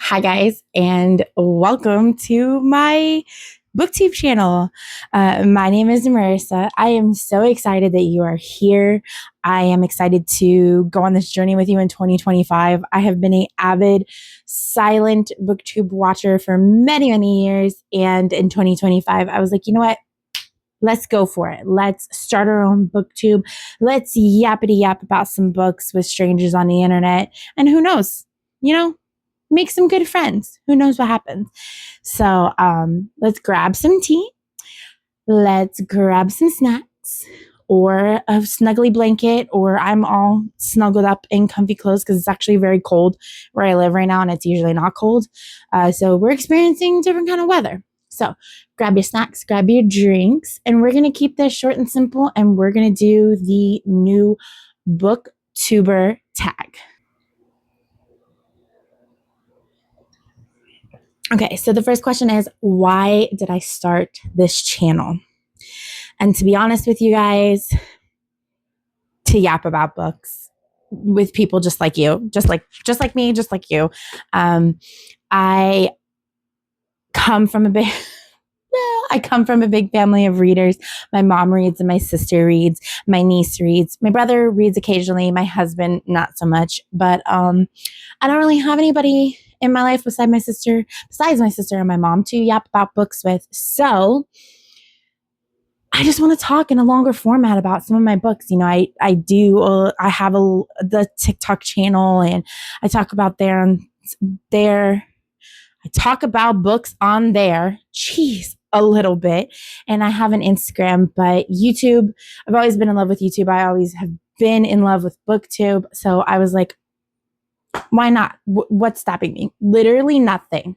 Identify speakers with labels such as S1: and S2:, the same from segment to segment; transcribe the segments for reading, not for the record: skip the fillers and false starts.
S1: Hi, guys, and welcome to my booktube channel. My name is Marissa. I am so excited that you are here. I am excited to go on this journey with you in 2025. I have been an avid silent booktube watcher for many, many years. And in 2025, I was like, you know what? Let's go for it. Let's start our own booktube. Let's yappity yap about some books with strangers on the internet. And who knows? Make some good friends. Who knows what happens? So let's grab some tea. Let's grab some snacks or a snuggly blanket, or I'm all snuggled up in comfy clothes because it's actually very cold where I live right now, and it's usually not cold. So we're experiencing different kind of weather. So grab your snacks, grab your drinks, and we're going to keep this short and simple, and we're going to do the new booktuber tag. Okay, so the first question is, why did I start this channel? And to be honest with you guys, to yap about books with people just like you, just like me, just like you. I come from a big family of readers. My mom reads and my sister reads, my niece reads, my brother reads occasionally, my husband not so much, but I don't really have anybody in my life besides my sister and my mom to yap about books with. So I just want to talk in a longer format about some of my books. I have the TikTok channel, and I talk about I talk about books on there. A little bit. And I have an Instagram, but YouTube, I've always been in love with YouTube. I always have been in love with BookTube. So I was like, why not? What's stopping me? Literally nothing.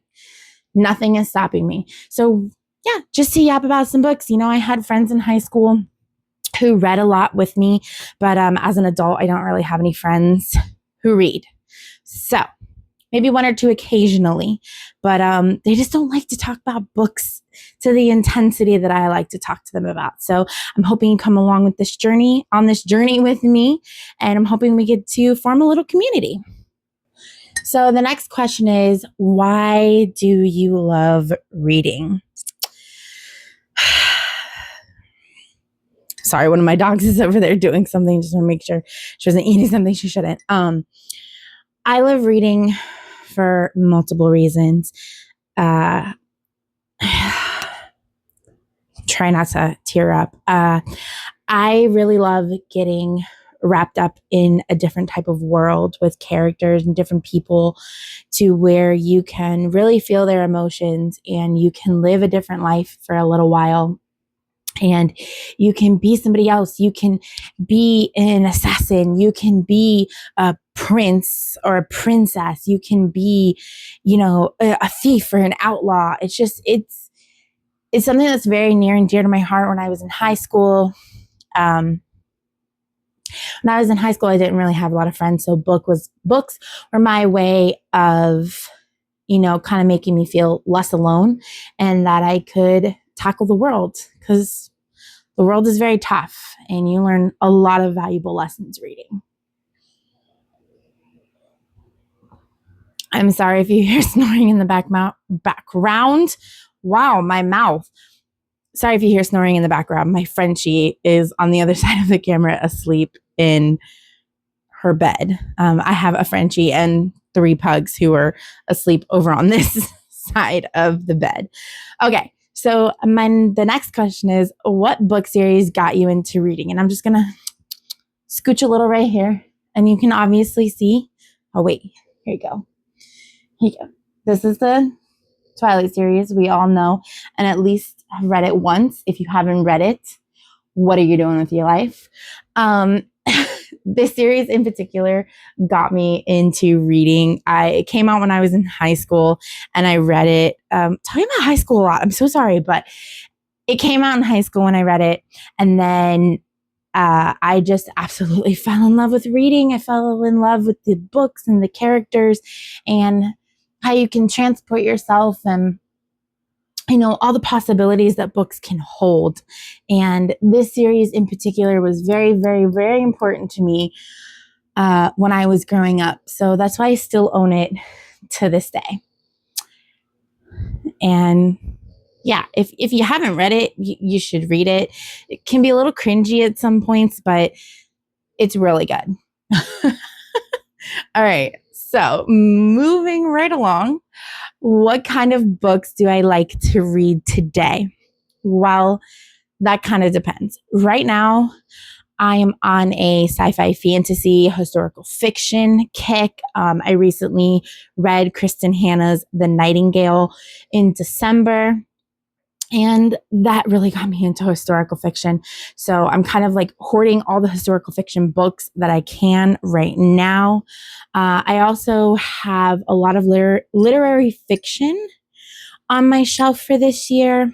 S1: Nothing is stopping me. So yeah, just to yap about some books. I had friends in high school who read a lot with me, but as an adult, I don't really have any friends who read. So maybe one or two occasionally, but they just don't like to talk about books to the intensity that I like to talk to them about. So I'm hoping you come along with this journey with me, and I'm hoping we get to form a little community. So the next question is, why do you love reading? Sorry, one of my dogs is over there doing something. Just want to make sure she wasn't eating something she shouldn't. I love reading for multiple reasons. Try not to tear up. I really love getting wrapped up in a different type of world with characters and different people, to where you can really feel their emotions and you can live a different life for a little while. And you can be somebody else. You can be an assassin. You can be a prince or a princess. You can be, a thief or an outlaw. It's something that's very near and dear to my heart. When I was in high school, I didn't really have a lot of friends. So books were my way of, kind of making me feel less alone, and that I could tackle the world, because the world is very tough and you learn a lot of valuable lessons reading. I'm sorry if you hear snoring in the background. Wow, my mouth. Sorry if you hear snoring in the background. My Frenchie is on the other side of the camera asleep in her bed. I have a Frenchie and 3 pugs who are asleep over on this side of the bed. Okay. So the next question is, what book series got you into reading? And I'm just going to scooch a little right here, and you can obviously see. Oh, wait, here you go. This is the Twilight series. We all know, and at least have read it once. If you haven't read it, what are you doing with your life? This series in particular got me into reading. It came out when I was in high school, and I read it. Talking about high school a lot. I'm so sorry, but it came out in high school when I read it. And then I just absolutely fell in love with reading. I fell in love with the books and the characters, and how you can transport yourself, and all the possibilities that books can hold. And this series in particular was very, very, very important to me when I was growing up. So that's why I still own it to this day. And yeah, if you haven't read it, you should read it. It can be a little cringy at some points, but it's really good. All right. So moving right along, what kind of books do I like to read today? Well, that kind of depends. Right now, I am on a sci-fi fantasy historical fiction kick. I recently read Kristen Hanna's The Nightingale in December. And that really got me into historical fiction. So I'm kind of like hoarding all the historical fiction books that I can right now. I also have a lot of literary fiction on my shelf for this year.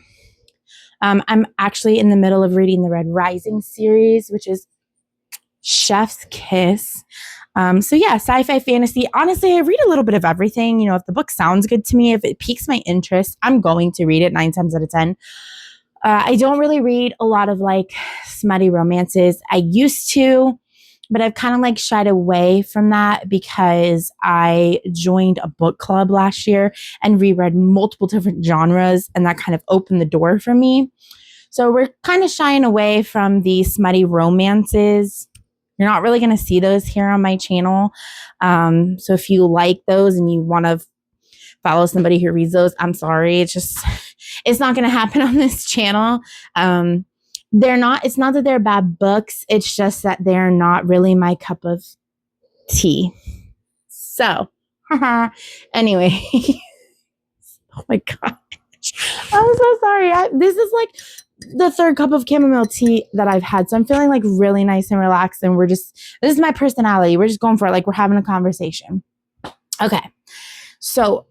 S1: I'm actually in the middle of reading the Red Rising series, which is chef's kiss. So yeah, sci-fi fantasy. Honestly, I read a little bit of everything. If the book sounds good to me, if it piques my interest, I'm going to read it 9 times out of 10. I don't really read a lot of like smutty romances. I used to, but I've kind of like shied away from that because I joined a book club last year and reread multiple different genres, and that kind of opened the door for me. So we're kind of shying away from the smutty romances. You're not really going to see those here on my channel. So if you like those and you want to follow somebody who reads those, I'm sorry. It's not going to happen on this channel. It's not that they're bad books. It's just that they're not really my cup of tea. So, anyway, oh my gosh, I'm so sorry. This is like the third cup of chamomile tea that I've had. So I'm feeling like really nice and relaxed. And this is my personality. We're just going for it. Like we're having a conversation. Okay. So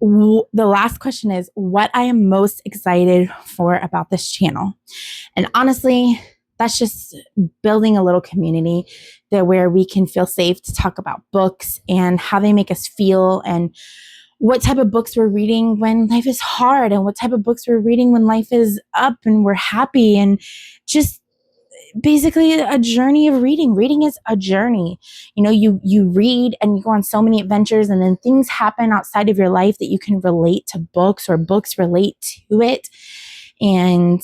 S1: the last question is what I am most excited for about this channel. And honestly, that's just building a little community where we can feel safe to talk about books and how they make us feel, and what type of books we're reading when life is hard, and what type of books we're reading when life is up and we're happy, and just basically a journey of reading. Reading is a journey. You read and you go on so many adventures, and then things happen outside of your life that you can relate to books, or books relate to it. And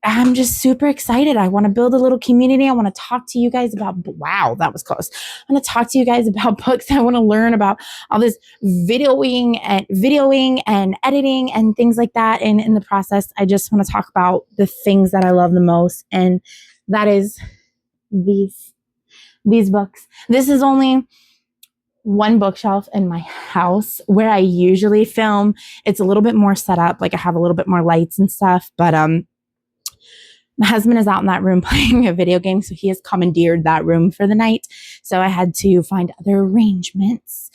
S1: I'm just super excited. I want to build a little community. I want to talk to you guys about, wow, that was close. I want to talk to you guys about books. I want to learn about all this videoing and editing and things like that. And in the process, I just want to talk about the things that I love the most. And that is these books. This is only one bookshelf in my house where I usually film. It's a little bit more set up. Like I have a little bit more lights and stuff, but, my husband is out in that room playing a video game, so he has commandeered that room for the night. So I had to find other arrangements.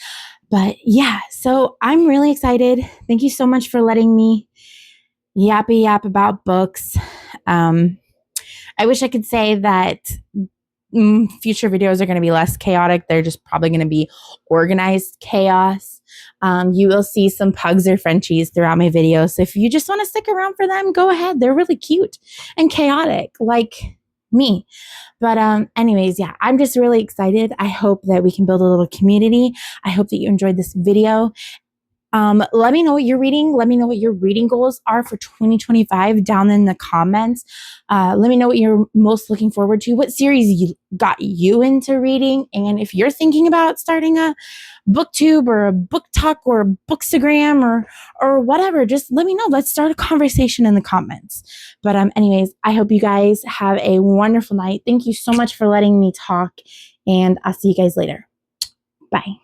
S1: But yeah, so I'm really excited. Thank you so much for letting me yap about books. I wish I could say that future videos are going to be less chaotic. They're just probably going to be organized chaos. You will see some pugs or Frenchies throughout my videos. So if you just want to stick around for them, go ahead. They're really cute and chaotic like me. But anyways, yeah, I'm just really excited. I hope that we can build a little community. I hope that you enjoyed this video. Let me know what you're reading. Let me know what your reading goals are for 2025 down in the comments. Let me know what you're most looking forward to, what series got you into reading. And if you're thinking about starting a booktube or a book talk or a bookstagram or whatever, just let me know. Let's start a conversation in the comments. But anyways, I hope you guys have a wonderful night. Thank you so much for letting me talk, and I'll see you guys later. Bye.